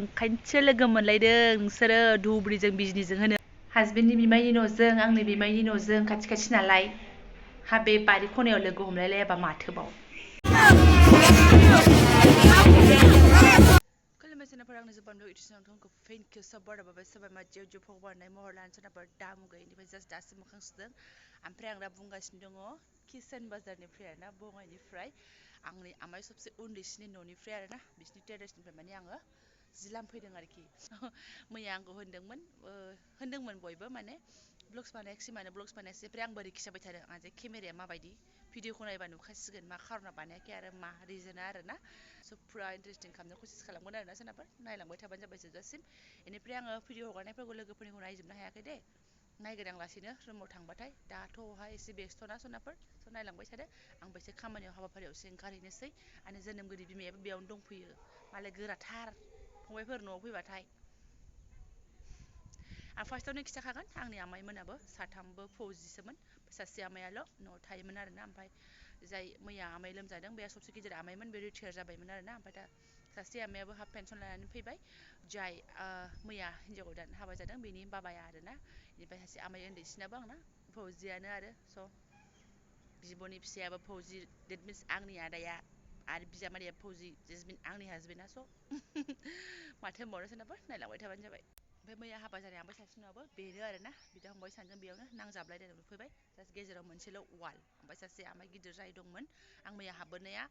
ओंखायनोसो लोगो मोनलायदों नोंसोरो धुबुरीजों बिजनीजों होनो हासबेन्डनि बिमायनि न'जों आंनि बिमायनि न'जों खाथि खाथि नालाय हा बे बारि खनायाव लोगो हमलायलायाबा माथोबाव खुलुमबाय सोनाफोर आंनो जोबोद इउटिउब थेंक इउ सब बाराबाय सोरबा मा जेव जेव फगबारनाय महर लानो सोनाफोर दामु गैयिनिफ्राय जास्ट दासो मोखां सुदों ओमफ्राय आं दा बुंगासिनो दङ किचेन बाजारनिफ्राय आरोना बङाइनिफ्राय आंनि आमाय सबसे उन्दैसिनि न'निफ्राय आरोना बिसिनि टेरेसनिफ्राय माने आङो जि लामफैदों आरोखि मैया आंखौ होनदोंमोन बयबो माने ब्लग्स बानायाखिसै मानो ब्लग्स बानायाखिसै ओमफ्राय आंबो ओरै खिजाबाय थादों आं जे केमेराया माबायदि भिडिअखौ नायबा नुखासिगोन मा खार'ना बानायाखै आरो मा रिजोना आरोना स' फुरा इन्टारेस्टिं खालामनो कसिस खालामगोन आरोना सोनाफोर नायलांबाय थाबानो जाबाय जोबजासिम बेनिफ्राय आङो भिडिअ हगारनायफोरखौ लोगोफोरनिखौ नायजोबनो हायाखै दे नायगोन आं लासैनो रुमाव थांबाथाय दाथ'हा एसे बेस्थ'ना सोनाफोर स' नायलांबाय थादो आंबो एसे खामानियाव हाबाफारियावसो ओंखारहैनोसै आरो जोनोमगिरि बिमायाबो बेयावनो दंफैयो मालाय गोराथार फंबायफोर न'आव फैबाथाय आं फार्स्टआवनो खिथाखागोन आंनि आमाइमोनाबो साथामबो फौजिसोमोन सासे आमायाल' न'आव थायोमोन आरोना ओमफ्राय जाय मैया आमाइ लोमजादों बे सबसे गिदिर आमाइमोन बे रिटायार जाबायमोन आरोना ओमफ्राय दा सासे आमायाबो हाफ पेन्सन लानानै फैबाय जाय मैया हिन्जाव गोदान हाबा जादों बेनि बाबाया आरोना बेनिफ्राय सासे आमाइ उन्दैसिनाबो आंना फौजियानो आरो स' बिब'नि फिसायाबो फौजि देट मिन्स आंनि आदाया आरो बिजामादैया फौजि जेसमिन आंनि हासबेन्डआ स' माथो होनबावनो सोनाफोर नायलांबाय थाबानो जाबाय ओमफ्राय मैया हाबा जानाय आमाइ सासेनाबो बेनो आरोना बिदा फंबाय सानैजों बेयावनो नांजाबलायलायनाय नुफैबाय जास्ट गेजेराव मोनसेल' वाल ओमफ्राय सासे आमाइ गिदिर जाय दंमोन आं मैया हाबबोनाया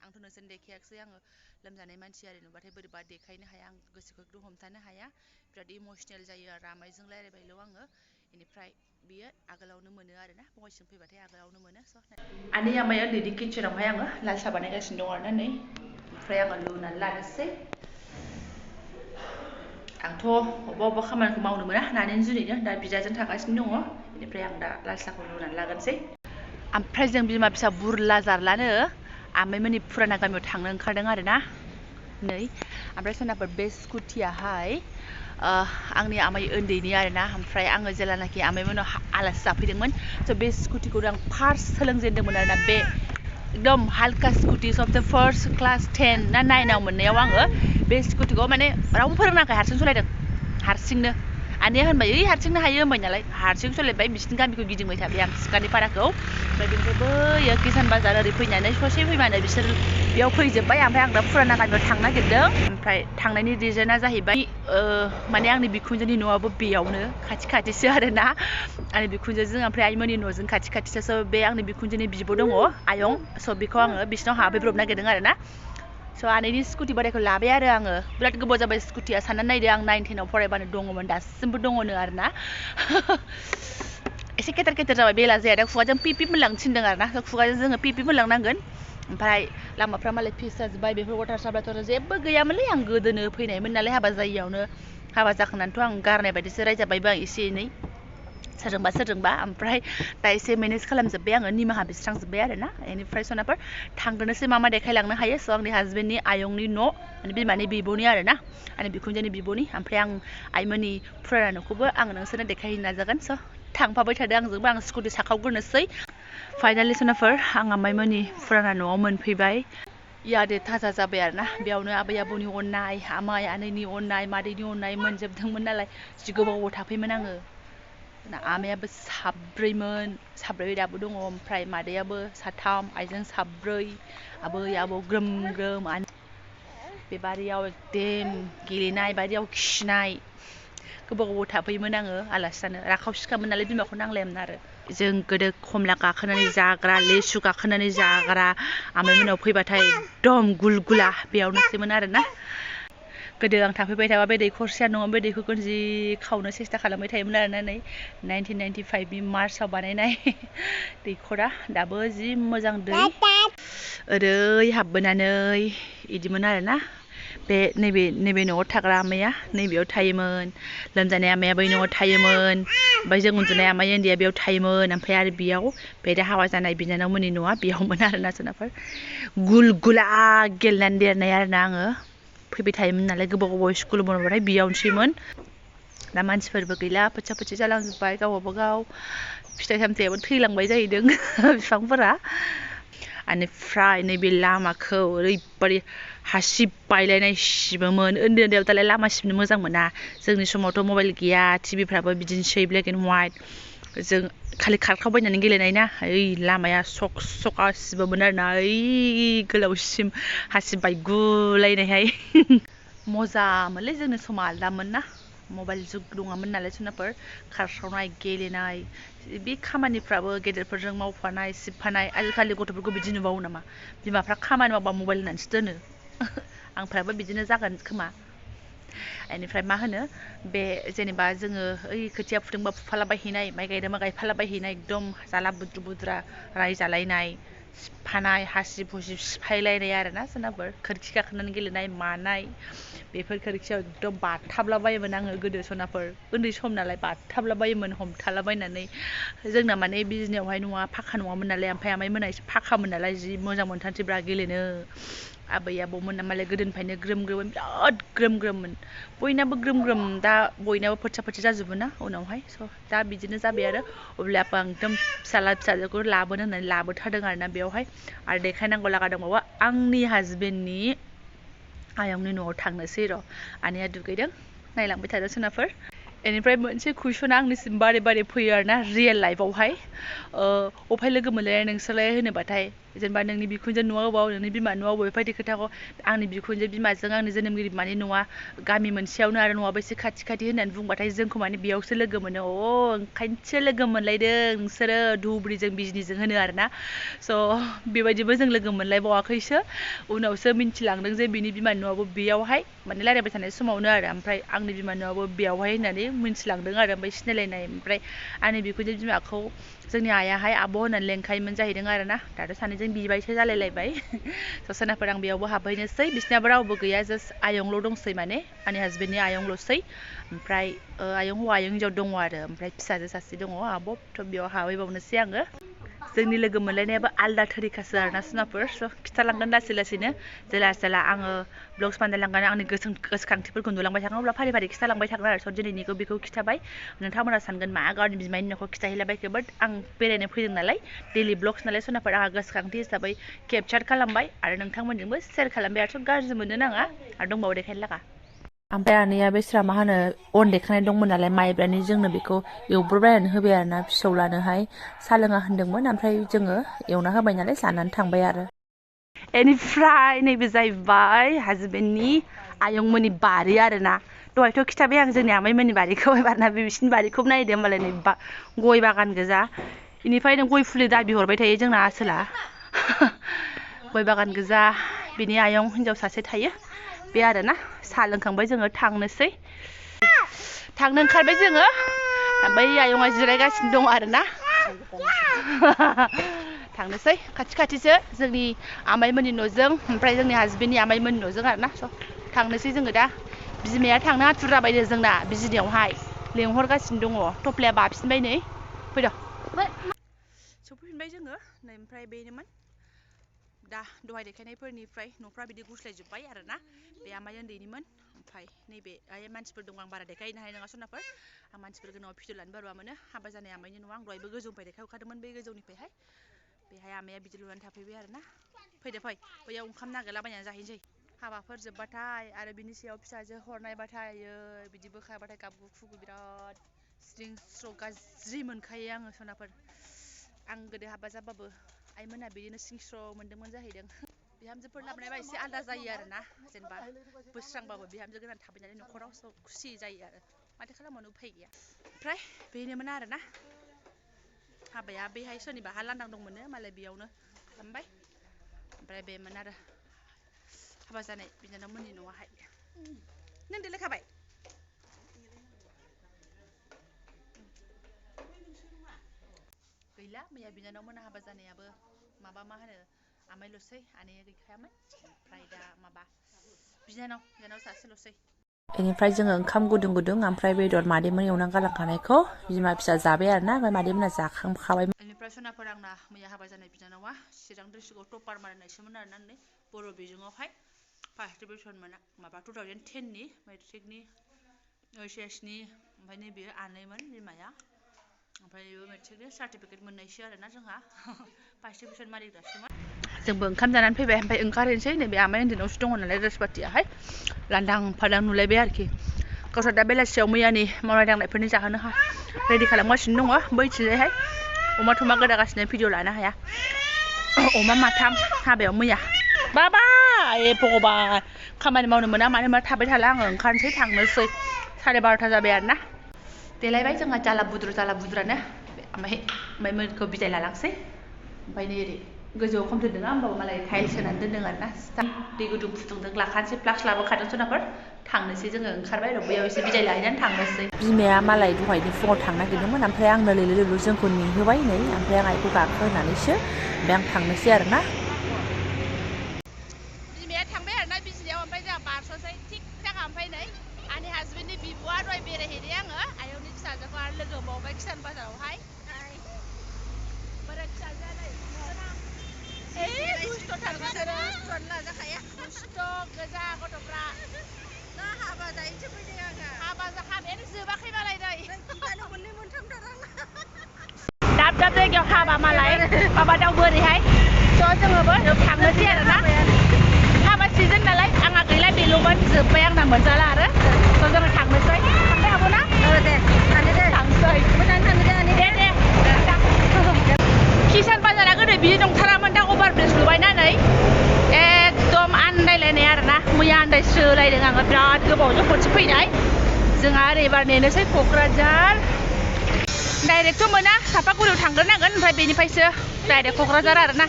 आंथ' नोंसोरनो देखायाखिसै आङो लोमजानाय मानसि आरो नुबाथाय बोरैबा देखायनो हाया आं गोसोखौ एकदम हमथानो हाया बिराद इमसनेल जायो आरो आमाइजों रायलायबायल' आङो बेनिफ्राय बियो आगोलावनो मोनो आरोना बङाइसिम फैबाथाय आगोलावनो मोनो स' आनै आमाया उन्दैनि किटचेनावहाय आङो लाल साहा बानायगासिनो दं आरोना नै ओमफ्राय आङो लुनानै लानोसै आंथ' अबेबा खामानिखौ मावनो मोना नानिनि जुनैनो दा बिदाजों थागासिनो दङ बेनिफ्राय आं दा लाल साहाखौ लुनानै लागोनसै ओमफ्राय जों बिमा फिसा बुरला जारलानो आमाइमोननि फुराना गामियाव थांनो ओंखारदों आरोना नै ओमफ्राय सोनाफोर बे स्कुटियाहाय आंनि आमाइ उन्दैनि आरोना ओमफ्राय आङो जेलानाखि आमाइमोनाव आलासि जाफैदोंमोन स' बे स्कुटिखौ आं फार्स्ट सोलोंजेनदोंमोन आरोना बे एकदम हालका स्कुटि सबसे फार्स्ट क्लास 10 ना 9आव मोननायाव आङो बे स्कुटिखौ माने रावबो फोरोंनाङाखै हारसिं सालायदों हारसिंनो आनैया होनबाय ओइ हारसिंनो हायो होनबाय नालाय हारसिं सालायबाय बिसिनि गामिखौ गिदिंबाय थाबाय आं सिखानि पाराखौ ओमफ्राय बेनिफ्राय बैयो किसान बाजार ओरै फैनानै ससे फैबानो बिसोर बेयाव फैजोब्बाय ओमफ्राय आं दा फुराना गामियाव थांनो नागिरदों ओमफ्राय थांनायनि रिजोना जाहैबाय माने आंनि बिखुनजोनि न'आबो बेयावनो खाथि खाथिसो आरोना आंनि बिखुनजोजों ओमफ्राय आइमोननि न'जों खाथि खाथिसो बे आंनि बिखुनजोनि बिब' दङ आयं स' बेखौ आङो बिसिनाव हाबैब्रबनो नागिरदों आरोना स' आनैनि स्कुटि बोरायखौ लाबाय आरो आङो बिराद गोबाव जाबाय स्कुटिया साननानै नायदो आं 9, 10आव फरायबानो दङमोन दासिमबो दङनो आरोना एसे केटार केटार जाबाय बेला जाया दा खुगाजों पिपि मोनलांनो थिनदों आरोना खुगाजों जोङो पिपि मोनलांनांगोन ओमफ्राय लामाफ्रा मालाय फिस जाजोब्बाय बेफोर वाटार साप्लाइथ' जेबो गैयामोनलै आं गोदोनो फैनायमोन नालाय हाबा जायियावनो हाबा जाखांनानैथ' आं गारनाय बायदिसो रायजाबायबो आं एसे एनै सोरजोंबा ओमफ्राय दा एसे मेनेज खालामजोब्बाय आङो निमाहा बिस्रांजोब्बाय आरोना बेनिफ्राय सोनाफोर थांग्रोनोसै मा देखायलांनो हायो स' आंनि हासबेन्डनि आयंनि न' माने बिमानि बिब'नि आरोना आंनि बिखुनजोनि बिब'नि ओमफ्राय आं आइमोननि फुराना न'खौबो आङो नोंसोरनो देखायहैनो नाजागोन स' थांफाबाय थादो आंजोंबो आं स्कुटि साखावग्रोनोसै फाइनालि सोनाफोर आं आमाइमोननि फुराना न'आव मोनफैबाय यादे थाजा जाबाय आरोना बेयावनो आबै आबौनि अननाय आमाइ आनैनि अननाय मादैनि अननाय मोनजोबदोंमोन नालाय जि गोबाव थाफैमोन आङो आमायाबो साब्रै दाबो दङ ओमफ्राय मादैयाबो साथाम आइजों साब्रै आबै आबौ ग्रोम ग्रोम बे बारियाव एकदम गेलेनाय बारियाव खिनाय गोबाव थाफैयोमोन आङो आलासि जानो राखावसिखामोन नालाय बिमाखौ नांलायामोन आरो जों गोदो खमला गाखोनानै जाग्रा लेसु गाखोनानै जाग्रा आमाइमोनाव फैबाथाय एकदम गुलगुला बेयावनोसैमोन आरोना गोदो आं थाफैबाय थाबा बे दैखरसेया नङा बे दैखरखौ जि खावनो सेस्था खालामबाय थायोमोन आरोना नै 1995नि मार्चआव बानायनाय दैखरा दाबो जि मोजां दै ओरै हाबबोनानै इदिमोन आरोना बे नैबे न'आव थाग्रा आमाइया नैबेयाव थायोमोन लोमजानाय आमाइया बै न'आव थायोमोन ओमफ्राय जों उन्दुनाय आमाइ उन्दैया बेयाव थायोमोन ओमफ्राय आरो बेयाव बे दा हाबा जानाय बिनानावमोननि न'आ बेयावमोन आरोना सोनाफोर गुलगुला गेलेनानै देरनाय आरोना आङो फैबाय थायोमोन नालाय गोबाव स्कुल बन्द'बाथाय बेयावनोसैमोन दा मानसिफोरबो गैला फोचा फोचि जालांजोब्बाय गावबा गाव फिथाइ सामथायाबो थैलांबाय जाहैदों बिफांफोरा बेनिफ्राय नैबे लामाखौ ओरैबादि हासिब बायलायनाय सिबोमोन उन्दै उन्दैयाव दालाय लामा सिबनो मोजां मोना जोंनि समावथ' मबाइल गैया टिभिफ्राबो बिदिनोसै ब्लेक एन्ड वाइट जों खालि खारखावबायनानै गेलेनाय ना ओइ लामाया सक सका सिबोमोन आरोना ओइ गोलावसिम हासिब बायगुलायनायहाय मोजांमोनलै जोंनि समा आलदामोन ना मबाइल जुग नङामोन नालाय सोनाफोर खारस्रावनाय गेलेनाय बे खामानिफ्राबो गेदेरफोरजों मावफानाय सिबफानाय आजिखालि गथ'फोरखौ बिदि नुबावो नामा बिमाफ्रा खामानि मावबा मबाइल होनानैसो दोनो आंफ्राबो बिदिनो जागोन खोमा बेनिफ्राय मा होनो बे जेनेबा जोङो ओइ खोथिया फुदोंबा फुफालाबायहैनाय माइ गायदोंबा गायफालाबायहैनाय एकदम जाला बुद्रु बुद्रा रायजालायनाय सिबफानाय हासिब हुसिब सिफायलायनाय आरोना सोनाफोर खोरखि गाखोनानै गेलेनाय मानाय बेफोर खोरखियाव एकदम बाथाबलाबायोमोन आङो गोदो सनाफोर उन्दै सम नालाय बाथाबलाबायोमोन हमथालाबायनानै जोंना माने बिजनियावहाय न'आ फाखा नङामोन नालाय ओमफ्राय आमाइ मोना एसे फाखामोन नालाय जि मोजां मोनथारसैब्रा गेलेनो आबै आबौमोना मालाय गोदोनिफ्रायनो ग्रोम ग्रोम बिराद ग्रोम ग्रोममोन बयनाबो ग्रोम ग्रोम दा बयनाबो फोथसा फोथसि जाजोबो ना उनावहाय स' दा बिदिनो जाबाय आरो अब्लाबो आं एकदम फिसाला फिसाजोखौ लाबोनो होननानै लाबोथारदों आरोना बेयावहाय आरो देखायनांगौ लागा दंबावो आंनि हासबेन्डनि आयंनि न'आव थांनोसै र' आनैया दुगैदों नायलांबाय थादों सोनाफोर बेनिफ्राय मोनसे कुइसना आंनिसिम बारे बारे फैयो आरोना रियेल लाइफआवहाय अफाय लोगो मोनलायनाय नोंसोरलाय होनोबाथाय जेनेबा नोंनि बिखुनजो न'आ अबाव नोंनि बिमा न'आ अबाव बेबायदि खोथाखौ आंनि बिखुनजो बिमाजों आंनि जोनोमगिरि बिमानि न'आ गामि मोनसेयावनो आरो न'आबो एसे खाथि खाथि होननानै बुंबाथाय जोंखौ माने बेयावसो लोगो मोनो ओंखायनोसो लोगो मोनलायदों नोंसोरो धुबुरीजों बिजनिजों होनो आरोना स' बेबायदिबो जों लोगो मोनलायबावाखैसो उनावसो मिन्थिलांदों जे बिनि बिमानि न'आबो बेयावहाय माने रायज्लायबाय थानाय समावनो आरो ओमफ्राय आंनि बिमानि न'आबो बेयावहाय होननानै मिन्थिलांदों आरो ओमफ्राय सिनायलायनाय ओमफ्राय आंनि बिखुनजो बिमाखौ जोंनि आइयाहाय आब' होननानै लेंखायोमोन जाहैदों आरोना दाथ' सानैजों बिबायसो जालायलायबाय सोनाफोर आं बेयावबो हाबहैनोसै बिसिनाबो रावबो गैया जास्ट आयंल' दंसै माने आंनि हासबेन्डनि आयंल'सै ओमफ्राय आयं हौवा आयं हिन्जाव दङ आरो ओमफ्राय फिसाजो सासे दङ आब' थ' बेयाव हाबहैबावनोसै आङो जोंनि लोगो मोनलायनायाबो आलदा थरिखासो आरोना सोनाफोर स' खिथालांगोन लासै लासैनो जेला आङो ब्लग्स बानायलांगोन आंनि गोसोखांथिफोरखौ नुलांबाय थागोन अब्ला फारि फारि खिथालांबाय थागोन आरो स' दिनैनिखौ बेखौ खिथाबाय नोंथांमोना सानगोन मा गावनि बिमानि न'खौ खिथाहैलाबायखो बाट आं बेरायनो फैदों नालाय डेलि ब्लग्स नालाय सोनाफोर आंहा गोसोखांथि हिसाबै केपचार खालामबाय आरो नोंथांमोनजोंबो शेयार खालामबाय आरोथ' गाज्रि मोननो नाङा आरो दंबावो देखायनो लागा ओमफ्राय आनैया बेस्रा मा होनो अन देखानाय दंमोन नालाय माइब्रानि जोंनो बेखौ एवब्रबलायनानै होबाय आरोना फिसौलानोहाय साहा लोङा होनदोंमोन ओमफ्राय जोङो एवना होबाय नालाय जानानै थांबाय आरो बेनिफ्राय नैबे जाहैबाय हासबेन्डनि आयंमोननि बारि आरोना दहायथ' खिथाबाय आं जोंनि आमाइमोननि बारिखौ एबारना बिसिनि बारिखौबो नायदो होमबालाय नै गय बागान गोजा बेनिफ्राय नों गय फुलि दाबि हरबाय थायो जोंना आसोला गय बागान गोजा बिनि आयं हिन्जाव सासे थायो बे आरोना साहा लोंखांबाय जोङो थांनोसै थांनो ओंखारबाय जोङो ओमफ्राय आयंआ जिरायगासिनो दं आरोना थांनोसै खाथि खाथिसो जोंनि आमाइमोननि न'जों ओमफ्राय जोंनि हासबेन्डनि आमाइमोननि न'जों आरोना स' थांनोसै जोङो दा बिमाया थांनो आथुर जाबायनो जोंना बिजिनियावहाय लेंहरगासिनो दङ थफ्लाया बाफिनबाय नै फैद' सफैफिनबाय जोङो नै ओमफ्राय बेनोमोन दा दहाय देखायनायफोरनिफ्राय न'फ्रा बिदि गुस्लायजोब्बाय आरोना बे आमाइ उन्दैनिमोन ओमफ्राय नैबे मानसिफोर दं आं बारा देखायनो हानाय नङा सोनाफोर आं मानसिफोर गोनाङाव भिडिअ लानो बोरैबा मोनो हाबा जानाय आमाइनि न'आ आं दहायबो गोजौनिफ्राय देखायहरखादोंमोन बे गोजौनिफ्रायहाय बेहाय आमाइया बिदि लुनानै थाफैबाय आरोना फैदो फै बैयाव ओंखाम नागिरलाबायनानै जाहैनोसै हाबाफोर जोब्बाथाय आरो बिनि सायाव फिसाजो हरनायबाथाय बिदि बोखाबाथाय गाबगु खुगु बिराद स्रिं स्र' गाज्रि मोनखायो आङो सनाफोर आं गोदो हाबा जाबाबो आइमोना बिदिनो स्रिं स्र' मोन्दोंमोन जाहैदों बिहामजोफोर लाबोनायबा एसे आलादा जायो आरोना जेनेबा बोस्रांबाबो बिहामजो गोदान थाबाय नालाय न'खराव स' खुसि जायो आरो माथो खालामबावनो उफाय गैया ओमफ्राय बेनोमोन आरोना हाबाया बेहाय सोरनिबा हा लांदां दंमोननो मालाय बेयावनो खालामबाय ओमफ्राय बेमोन आरो हाबा जानाय बिनानावमोननि न'आहाय नों देलायखाबाय गैला मैया बिनानावमोना हाबा जानायाबो माबा मा होनो आमाइल'सै आनैया गैखायामोन ओमफ्राय दा माबा बिनानाव सासेल'सै बेनिफ्राय जोङो ओंखाम गुदुं गुदुं ओमफ्राय बेदर मादैमोन एवनानै गालांखानायखौ बिमा फिसा जाबाय आरोना ओमफ्राय मादैमोना जाखांखाबाय बेनिफ्राय सोनाफोर आंना मैया हाबा जानाय बिनानावा चिरां डिस्ट्रिक्टआव टपार मारिनायसोमोन आरोना नै बर' बिजोङावहाय फार्स्ट डिभिसन मोना माबा 2010नि मेट्रिकनि OHSनि ओमफ्राय नैबेयो आनैमोन बिमाया ओमफ्राय बेबो मेट्रिकनि सार्टिफिकेट मोननायसो आरोना जोंहा फार्स्ट डिभिसन मारिग्रासोमोन जोंबो ओंखाम जानानै फैबाय ओमफ्राय ओंखारहैनोसै नैबे आमाइ उन्दैनावसो दङ नालाय ड्रेस पार्टियाहाय लांदां फादां नुलायबाय आरोखि गावस्रा दा बेलासियाव मैयानि मावनाय दांनायफोरनि जाहोनो रेडि खालामगासिनो दङ बैथिंजायहाय अमा थमा गोदागासिनो भिडिअ लानो हाया अमा माथाम हाबायाव मैया बाबा ए भगबान खामानि मावनो मोना मानो होनबा थाबाय थाला आङो ओंखारनोसै थांनोसै 12:30 जाबाय आरोना देलायबाय जोंहा जाला बुद्रुआनो ओमफ्राय मोनखौ बिदाय लालांसै ओमफ्राय नै ओरै गोजौआव खमथोदों होमबाबो मालाय टाइल्स होनानै दोनदों आरोना दै गुदुं फुदुंदों लाखानोसै फ्लाक्स लाबोखादों सनाफोर थांनोसै जोङो ओंखारबाय र' बैयाव एसे बिदाय लाहैनानै थांनोसै बिमाया मालाय दहायनि फुङाव थांनो नागिरदोंमोन ओमफ्राय आंनो लेले जोंखौ नेहोबाय नै ओमफ्राय आं आइखौ गाखोहोनानैसो ओमफ्राय आं थांनोसै आरोना बिमाया थांबाय आरोना बिजनियाव ओमफ्राय जोंहा बारस'सै थिग थाक ओमफ्राय नै आंनि हासबेन्डनि बिब'आ दहाय बेरायहैदों आङो आयंनि फिसाजोखौ आरो लोगो मोनबावबाय किसान बाजारावहाय बोरै फिसाजोआ नै दुस्थ'थार बिसोरो दुस्थ' गोजा गथ'फ्रा हाबा जाहैनोसो फैदों आङो हाबायानो जोबाखै मालाय नै मोननै मोनथामथार दाब दाब जायगायाव हाबा मालाय माबा दाउ बोरैहाय ज' जोङोबो थांनोसै आरोना हाबा सिजोन नालाय आंहा गैला बेल'मोन जोब्बाय आंना मोनजाला आरो ज' जोङो थांनोसै थांनो हागौ ना दे थांसै मोजां थांनो दे किसान बाजारा गोदो बिदि नंथारामोन दा अभार ब्रिज लुबायना नै एकदम आन्दायलायनाय आरोना मैया आन्दायस्रोलायदों आङो बिराद गोबावजों खनसे फैनाय जोंहा ओरै एबार नेनोसै क'क्राझार डाइरेक्टथ' मोना सापागुरियाव थांग्रोनांगोन ओमफ्राय बेनिफ्रायसो डाइरेक्ट क'क्राझार आरोना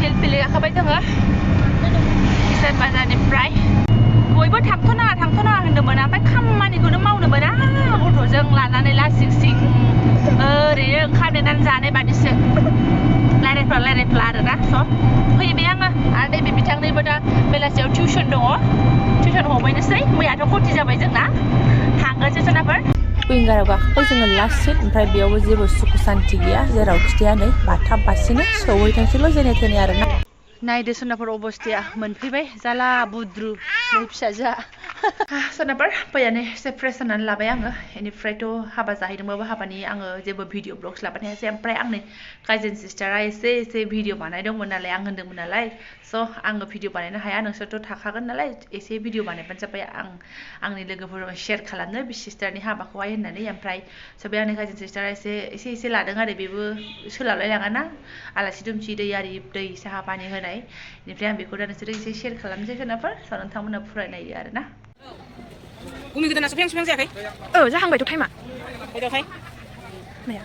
फिलफिलि गाखोबाय जोङो किसान बाजारनिफ्राय बयबो थांथ'नाङा होनदोंमोन ओमफ्राय खामानिखौनो मावनो मोना गथ'जों लानानै लासिं सिं ओरैनो ओंखाम देनानै जानाय बादिसो रायलायफ्ला आरोना स' फैबाय आङो आरो नैबे बिथांनिबो दा बेलासियाव टिउसन दङ टिउसन हमहैनोसै मैयाथ' खथि जाबाय जोंना थांगोनसै सोनाफोर विंगाराव गाखोबाय जोङो लास्ट सिट ओमफ्राय बेयावबो जेबो सुखु सान्ति गैया जेराव खिथाया नै बाथाब बासिनो सौहैथोंसैल' जेने थेने आरोना नायदो सोनाफोर अबस्थाया मोनफैबाय जाला बुद्रु नै फिसाजोआ सोनाफोर फैयानो एसे फ्रेस होनानै लाबाय आङो बेनिफ्रायथ' हाबा जाहैदोंबाबो हाबानि आङो जेबो भिडिअ ब्लग्स लाबाय थायासै ओमफ्राय आंनि काजिन सिस्टारा एसे भिडिअ बानायदोंमोन नालाय आं होन्दोंमोन नालाय स' आङो भिडिअ बानायनो हाया नोंसोरथ' थाखागोन नालाय एसे भिडिअ बानायबानो जाबाय आंनि लोगोफोरजों शेयार खालामनो बि सिस्टारनि हाबाखौहाय होननानै ओमफ्राय बे आंनि काजिन सिस्टारा एसे लादों आरो बेबो सोलाबलाय लाङाना आलासि दुमसि दै साहा पानि होनाय बेनिफ्राय आं बेखौ दा नोंसोरो एसे शेयार खालामनोसै सोनाफोर स' नोंथांमोना फरायनायो आरोना गुमि गोदानासो फें जायाखै जाहांबायथ' टाइमा फैदोंखाय माया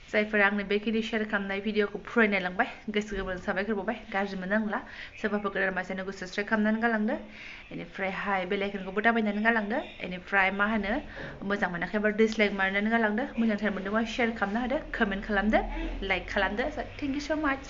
जायफोरा आंनि बेखिनि शेयार खालामनाय भिडिअखौ फरायनाय लांबाय गोसो गोरबोजों साबायखर बावबाय गाज्रि मोननांला सोरबाफोर गोदान मानसियानो गोसो स्ट्राइक खालामनानै गालांदो बेनिफ्रायहाय बेल आइकनखौबो दाबायनानै गालांदो बेनिफ्राय मा होनो मोजां मोनाखैबा डिसलाइक मारनानै गालांदो मोजांथार मोनदोंबा शेयार खालामनो हादो कमेन्ट खालामदो लाइक खालामदो थेंक इउ स' माच